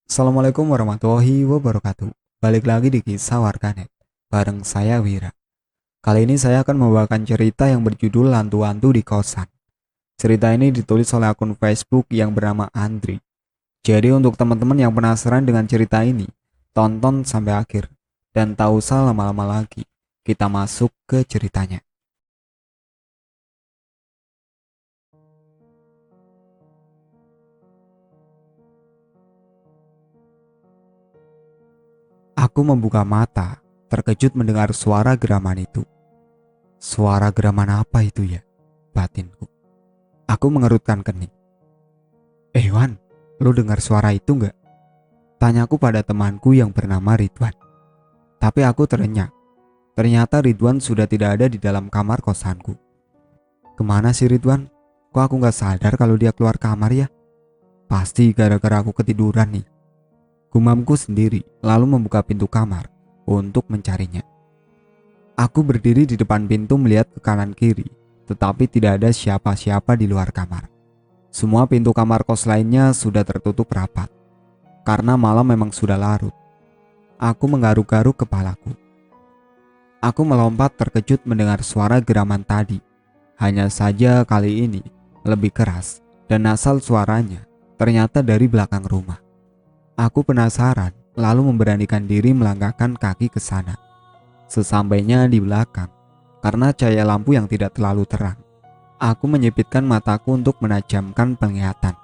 Assalamualaikum warahmatullahi wabarakatuh. Balik lagi di kisah warganet bareng saya Wira. Kali ini saya akan membawakan cerita yang berjudul Hantu-hantu di Kosan. Cerita ini ditulis oleh akun Facebook yang bernama Andri. Jadi untuk teman-teman yang penasaran dengan cerita ini, tonton sampai akhir dan tak usah lama-lama lagi. Kita masuk ke ceritanya. Aku membuka mata, terkejut mendengar suara geraman itu. Suara geraman apa itu ya? Batinku. Aku mengerutkan kening. Wan, lu dengar suara itu nggak? Tanyaku pada temanku yang bernama Ridwan. Tapi aku terenyah. Ternyata Ridwan sudah tidak ada di dalam kamar kosanku. Kemana sih Ridwan? Kok aku nggak sadar kalau dia keluar kamar ya? Pasti gara-gara aku ketiduran nih. Gumamku sendiri lalu membuka pintu kamar untuk mencarinya. Aku berdiri di depan pintu melihat ke kanan kiri, tetapi tidak ada siapa-siapa di luar kamar. Semua pintu kamar kos lainnya sudah tertutup rapat. Karena malam memang sudah larut. Aku menggaruk-garuk kepalaku. Aku melompat terkejut mendengar suara geraman tadi. Hanya saja kali ini lebih keras dan asal suaranya ternyata dari belakang rumah. Aku penasaran lalu memberanikan diri melangkahkan kaki ke sana. Sesampainya di belakang, karena cahaya lampu yang tidak terlalu terang, aku menyipitkan mataku untuk menajamkan penglihatan.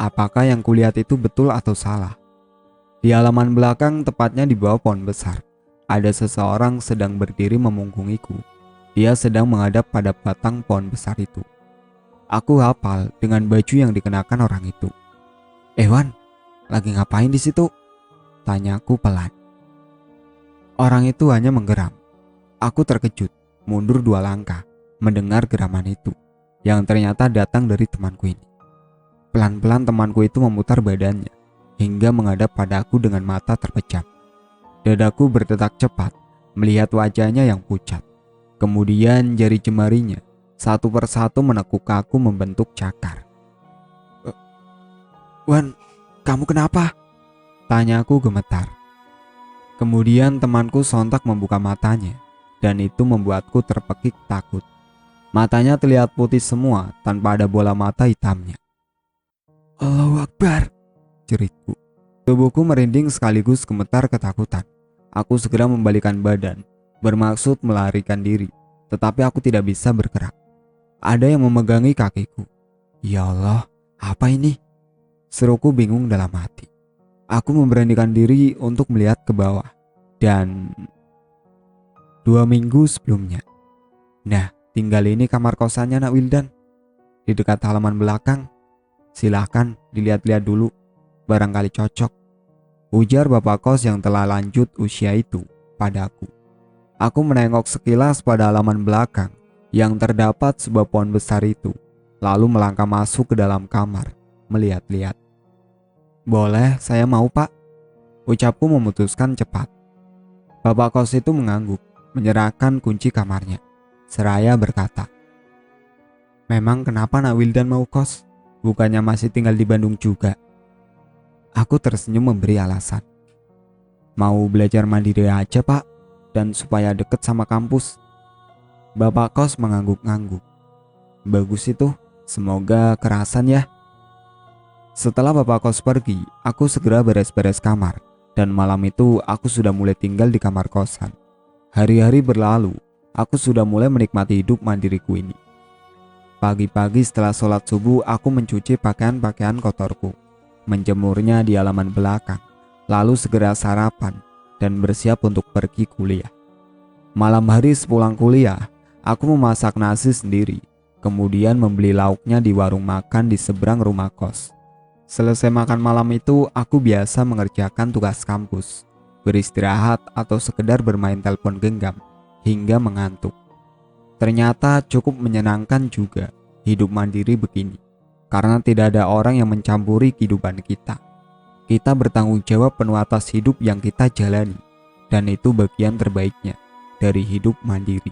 Apakah yang kulihat itu betul atau salah? Di halaman belakang, tepatnya di bawah pohon besar, ada seseorang sedang berdiri memunggungiku. Dia sedang menghadap pada batang pohon besar itu. Aku hafal dengan baju yang dikenakan orang itu. Wan, lagi ngapain di situ? Tanyaku pelan. Orang itu hanya menggeram. Aku terkejut, mundur 2 langkah, mendengar geraman itu, yang ternyata datang dari temanku ini. Pelan-pelan temanku itu memutar badannya, hingga menghadap padaku dengan mata terpejam. Dadaku berdetak cepat, melihat wajahnya yang pucat. Kemudian jari jemarinya, satu persatu menekuk aku membentuk cakar. Wan, kamu kenapa? Tanyaku gemetar. Kemudian temanku sontak membuka matanya, dan itu membuatku terpekik takut. Matanya terlihat putih semua tanpa ada bola mata hitamnya. Allahu Akbar, jeritku. Tubuhku merinding sekaligus gemetar ketakutan. Aku segera membalikkan badan, bermaksud melarikan diri, tetapi aku tidak bisa bergerak. Ada yang memegangi kakiku. Ya Allah, apa ini? Seruku bingung dalam hati. Aku memberanikan diri untuk melihat ke bawah. Dan 2 minggu sebelumnya. Nah, tinggal ini kamar kosannya Nak Wildan. Di dekat halaman belakang. Silahkan dilihat-lihat dulu. Barangkali cocok. Ujar bapak kos yang telah lanjut usia itu padaku. Aku menengok sekilas pada halaman belakang yang terdapat sebuah pohon besar itu. Lalu melangkah masuk ke dalam kamar. Melihat-lihat. Boleh, saya mau pak. Ucapku memutuskan cepat. Bapak kos itu mengangguk, menyerahkan kunci kamarnya. Seraya berkata, memang kenapa Nak Wildan mau kos? Bukannya masih tinggal di Bandung juga? Aku tersenyum memberi alasan. Mau belajar mandiri aja pak, dan supaya deket sama kampus. Bapak kos mengangguk-ngangguk. Bagus itu, semoga kerasan ya. Setelah bapak kos pergi, aku segera beres-beres kamar. Dan malam itu aku sudah mulai tinggal di kamar kosan. Hari-hari berlalu, aku sudah mulai menikmati hidup mandiriku ini. Pagi-pagi setelah sholat subuh, aku mencuci pakaian-pakaian kotorku, menjemurnya di halaman belakang, lalu segera sarapan dan bersiap untuk pergi kuliah. Malam hari sepulang kuliah, aku memasak nasi sendiri, kemudian membeli lauknya di warung makan di seberang rumah kos. Selesai makan malam itu, aku biasa mengerjakan tugas kampus, beristirahat atau sekedar bermain telepon genggam hingga mengantuk. Ternyata cukup menyenangkan juga hidup mandiri begini, karena tidak ada orang yang mencampuri kehidupan kita. Kita bertanggung jawab penuh atas hidup yang kita jalani, dan itu bagian terbaiknya dari hidup mandiri.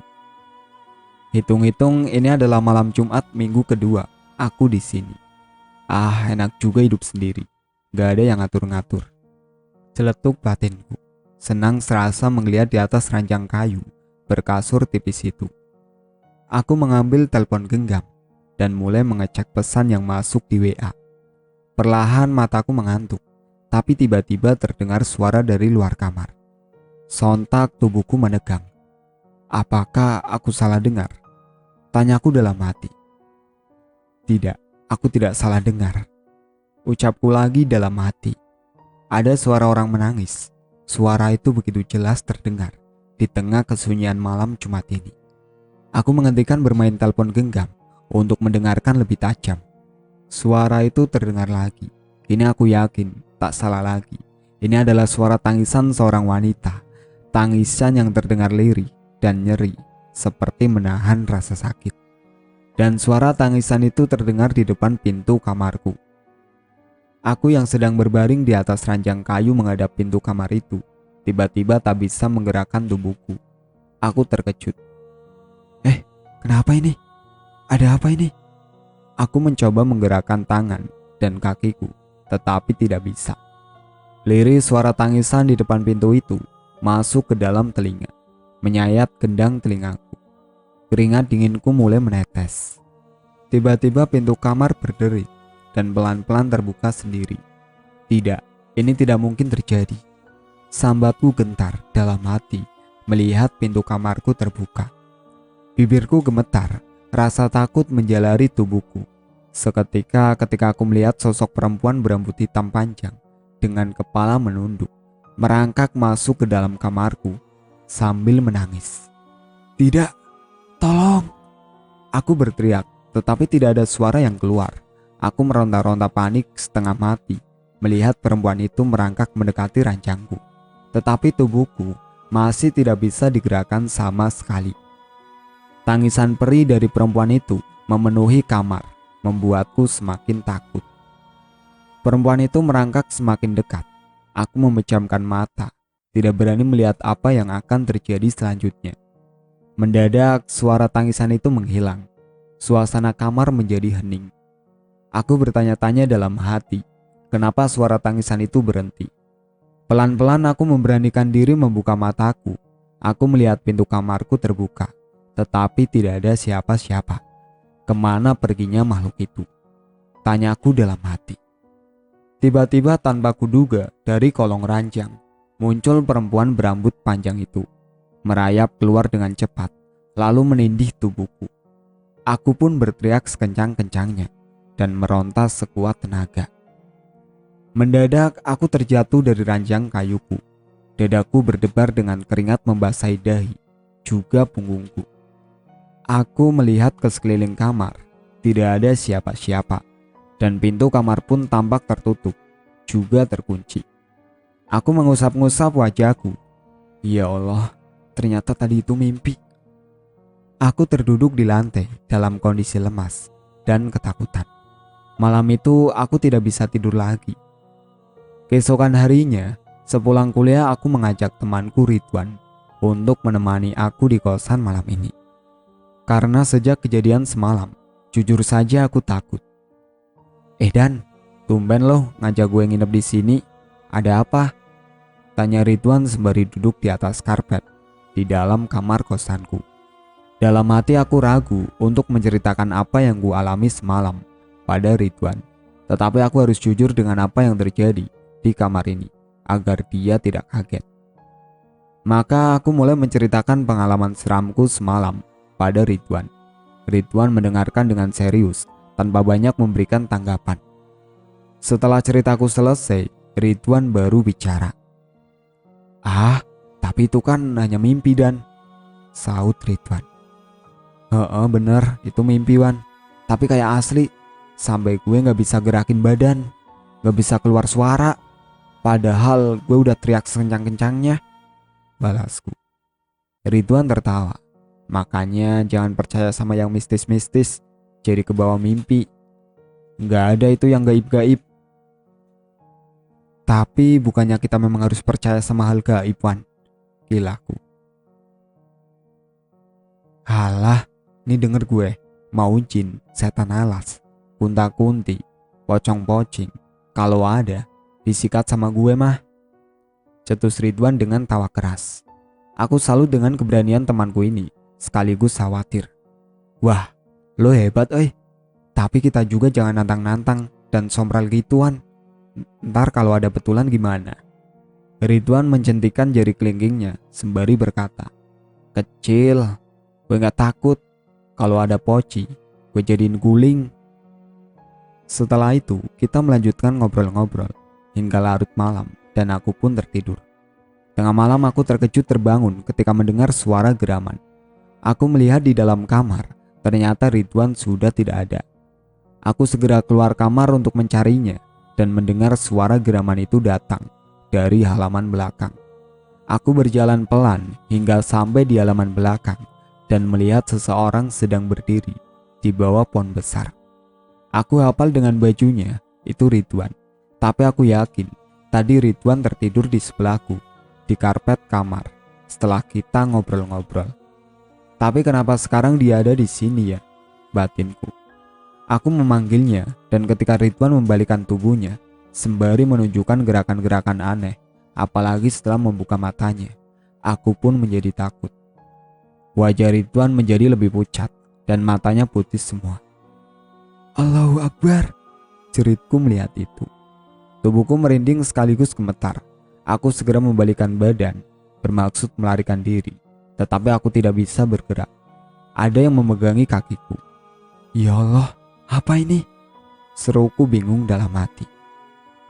Hitung-hitung ini adalah malam Jumat minggu kedua aku di sini. Enak juga hidup sendiri. Gak ada yang ngatur-ngatur. Celetuk batinku. Senang serasa menggeliat di atas ranjang kayu berkasur tipis itu. Aku mengambil telepon genggam dan mulai mengecek pesan yang masuk di WA. Perlahan mataku mengantuk, tapi tiba-tiba terdengar suara dari luar kamar. Sontak tubuhku menegang. Apakah aku salah dengar? Tanyaku dalam hati. Tidak, aku tidak salah dengar. Ucapku lagi dalam hati. Ada suara orang menangis. Suara itu begitu jelas terdengar di tengah kesunyian malam Jumat ini. Aku menghentikan bermain telepon genggam untuk mendengarkan lebih tajam. Suara itu terdengar lagi. Kini aku yakin tak salah lagi. Ini adalah suara tangisan seorang wanita. Tangisan yang terdengar lirih dan nyeri, seperti menahan rasa sakit. Dan suara tangisan itu terdengar di depan pintu kamarku. Aku yang sedang berbaring di atas ranjang kayu menghadap pintu kamar itu, tiba-tiba tak bisa menggerakkan tubuhku. Aku terkejut. Kenapa ini? Ada apa ini? Aku mencoba menggerakkan tangan dan kakiku, tetapi tidak bisa. Lirih suara tangisan di depan pintu itu masuk ke dalam telinga, menyayat gendang telingaku. Keringat dinginku mulai menetes. Tiba-tiba pintu kamar berderit dan pelan-pelan terbuka sendiri. Tidak, ini tidak mungkin terjadi. Sambatku gentar dalam hati melihat pintu kamarku terbuka. Bibirku gemetar, rasa takut menjalari tubuhku. Seketika ketika aku melihat sosok perempuan berambut hitam panjang dengan kepala menunduk, merangkak masuk ke dalam kamarku sambil menangis. Tidak, tolong! Aku berteriak, tetapi tidak ada suara yang keluar. Aku meronta-ronta panik setengah mati melihat perempuan itu merangkak mendekati ranjangku. Tetapi tubuhku masih tidak bisa digerakkan sama sekali. Tangisan perih dari perempuan itu memenuhi kamar, membuatku semakin takut. Perempuan itu merangkak semakin dekat. Aku memejamkan mata, tidak berani melihat apa yang akan terjadi selanjutnya. Mendadak suara tangisan itu menghilang. Suasana kamar menjadi hening. Aku bertanya-tanya dalam hati, kenapa suara tangisan itu berhenti. Pelan-pelan aku memberanikan diri membuka mataku. Aku melihat pintu kamarku terbuka, tetapi tidak ada siapa-siapa. Kemana perginya makhluk itu? Tanyaku dalam hati. Tiba-tiba tanpa kuduga dari kolong ranjang, muncul perempuan berambut panjang itu. Merayap keluar dengan cepat, lalu menindih tubuhku. Aku pun berteriak sekencang-kencangnya dan meronta sekuat tenaga. Mendadak aku terjatuh dari ranjang kayuku. Dadaku berdebar dengan keringat membasahi dahi, juga punggungku. Aku melihat ke sekeliling kamar, tidak ada siapa-siapa, dan pintu kamar pun tampak tertutup, juga terkunci. Aku mengusap-ngusap wajahku. Ya Allah, ternyata tadi itu mimpi. Aku terduduk di lantai dalam kondisi lemas dan ketakutan. Malam itu aku tidak bisa tidur lagi. Keesokan harinya, sepulang kuliah aku mengajak temanku Ridwan untuk menemani aku di kosan malam ini. Karena sejak kejadian semalam, jujur saja aku takut. Dan, tumben loh ngajak gue nginep di sini. Ada apa? Tanya Ridwan sembari duduk di atas karpet di dalam kamar kosanku. Dalam hati aku ragu untuk menceritakan apa yang gue alami semalam pada Ridwan. Tetapi aku harus jujur dengan apa yang terjadi di kamar ini agar dia tidak kaget. Maka aku mulai menceritakan pengalaman seramku semalam pada Ridwan. Ridwan mendengarkan dengan serius tanpa banyak memberikan tanggapan. Setelah ceritaku selesai, Ridwan baru bicara. Tapi itu kan hanya mimpi Dan, saut Ridwan. Bener, itu mimpi Wan. Tapi kayak asli, sampai gue gak bisa gerakin badan, gak bisa keluar suara. Padahal gue udah teriak sekencang-kencangnya, balasku. Ridwan tertawa. Makanya jangan percaya sama yang mistis-mistis, jadi kebawa mimpi. Gak ada itu yang gaib-gaib. Tapi bukannya kita memang harus percaya sama hal gaib Wan, gilaku. Halah, nih denger gue, mau jin, setan alas, kunta-kunti, pocong-pocing, kalau ada, Disikat sama gue mah, cetus Ridwan dengan tawa keras. Aku salut dengan keberanian temanku ini, sekaligus khawatir. Wah, lo hebat tapi kita juga jangan nantang-nantang dan sombral gituan. Ntar kalau ada betulan gimana? Ridwan mencentikan jari kelingkingnya sembari berkata, kecil, gue gak takut. Kalau ada poci, gue jadiin guling. Setelah itu, kita melanjutkan ngobrol-ngobrol hingga larut malam dan aku pun tertidur. Tengah malam aku terkejut terbangun ketika mendengar suara geraman. Aku melihat di dalam kamar, ternyata Ridwan sudah tidak ada. Aku segera keluar kamar untuk mencarinya dan mendengar suara geraman itu datang dari halaman belakang. Aku berjalan pelan hingga sampai di halaman belakang dan melihat seseorang sedang berdiri di bawah pohon besar. Aku hafal dengan bajunya, itu Ridwan. Tapi aku yakin tadi Ridwan tertidur di sebelahku, di karpet kamar, setelah kita ngobrol-ngobrol. Tapi kenapa sekarang dia ada di sini ya? Batinku. Aku memanggilnya dan ketika Ridwan membalikan tubuhnya, sembari menunjukkan gerakan-gerakan aneh, apalagi setelah membuka matanya, aku pun menjadi takut. Wajah Ridwan menjadi lebih pucat dan matanya putih semua. Allahu Akbar, jeritku melihat itu. Tubuhku merinding sekaligus gemetar. Aku segera membalikan badan, bermaksud melarikan diri, tetapi aku tidak bisa bergerak. Ada yang memegangi kakiku. Ya Allah, apa ini? Seruku bingung dalam hati.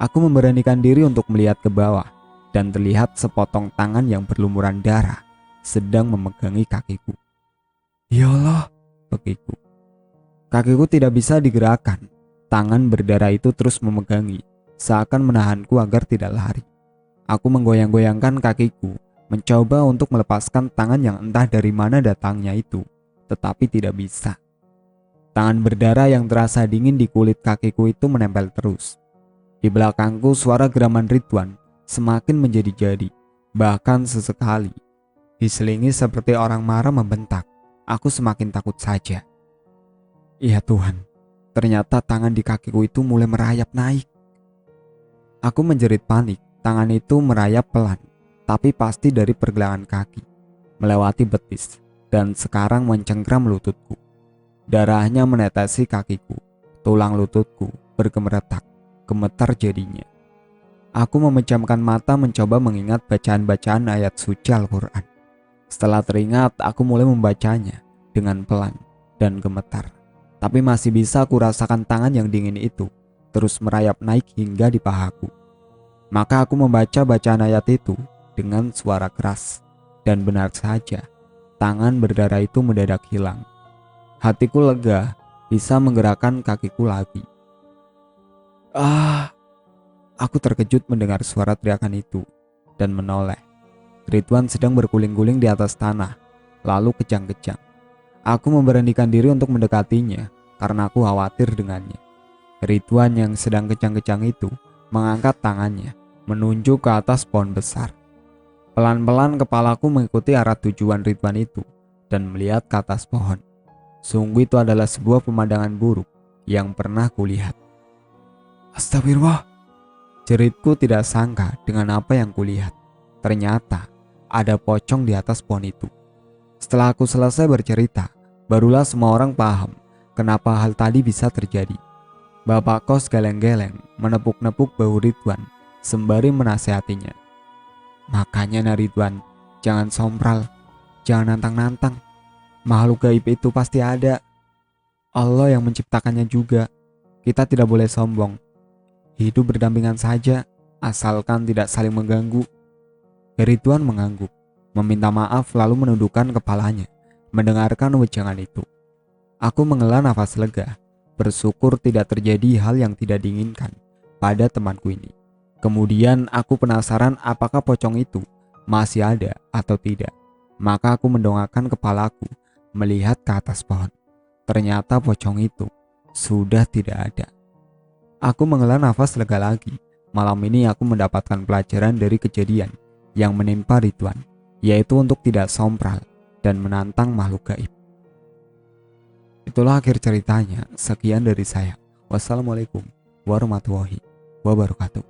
Aku memberanikan diri untuk melihat ke bawah dan terlihat sepotong tangan yang berlumuran darah sedang memegangi kakiku. Ya Allah, begitu. Kakiku tidak bisa digerakkan. Tangan berdarah itu terus memegangi, seakan menahanku agar tidak lari. Aku menggoyang-goyangkan kakiku, mencoba untuk melepaskan tangan yang entah dari mana datangnya itu, tetapi tidak bisa. Tangan berdarah yang terasa dingin di kulit kakiku itu menempel terus. Di belakangku suara geraman Ridwan semakin menjadi-jadi, bahkan sesekali diselingi seperti orang marah membentak. Aku semakin takut saja. Ya Tuhan, ternyata tangan di kakiku itu mulai merayap naik. Aku menjerit panik, tangan itu merayap pelan, tapi pasti dari pergelangan kaki, melewati betis, dan sekarang mencengkram lututku. Darahnya menetesi kakiku, tulang lututku bergemeretak, gemetar jadinya. Aku memejamkan mata mencoba mengingat bacaan-bacaan ayat suci Al-Quran. Setelah teringat, aku mulai membacanya dengan pelan dan gemetar. Tapi masih bisa aku rasakan tangan yang dingin itu terus merayap naik hingga di pahaku. Maka aku membaca bacaan ayat itu dengan suara keras. Dan benar saja, tangan berdarah itu mendadak hilang. Hatiku lega, bisa menggerakkan kakiku lagi. Aku terkejut mendengar suara teriakan itu dan menoleh. Ridwan sedang berguling-guling di atas tanah, lalu kejang-kejang. Aku memberanikan diri untuk mendekatinya karena aku khawatir dengannya. Ridwan yang sedang kejang-kejang itu mengangkat tangannya, menunjuk ke atas pohon besar. Pelan-pelan kepalaku mengikuti arah tujuan Ridwan itu dan melihat ke atas pohon. Sungguh itu adalah sebuah pemandangan buruk yang pernah kulihat. Astagfirullah, jeritku tidak sangka dengan apa yang kulihat. Ternyata ada pocong di atas pohon itu. Setelah aku selesai bercerita, barulah semua orang paham kenapa hal tadi bisa terjadi. Bapak kos geleng-geleng menepuk-nepuk bahu Ridwan sembari menasehatinya. Makanya Ridwan, jangan sompral, jangan nantang-nantang. Makhluk gaib itu pasti ada. Allah yang menciptakannya juga. Kita tidak boleh sombong. Hidup berdampingan saja, asalkan tidak saling mengganggu. Ridwan mengangguk, meminta maaf lalu menundukkan kepalanya, mendengarkan wejangan itu. Aku menghela nafas lega, bersyukur tidak terjadi hal yang tidak diinginkan pada temanku ini. Kemudian aku penasaran apakah pocong itu masih ada atau tidak. Maka aku mendongakkan kepalaku melihat ke atas pohon. Ternyata pocong itu sudah tidak ada. Aku menghela nafas lega lagi. Malam ini aku mendapatkan pelajaran dari kejadian yang menimpa Ridwan, yaitu untuk tidak sompral dan menantang makhluk gaib. Itulah akhir ceritanya. Sekian dari saya. Wassalamualaikum warahmatullahi wabarakatuh.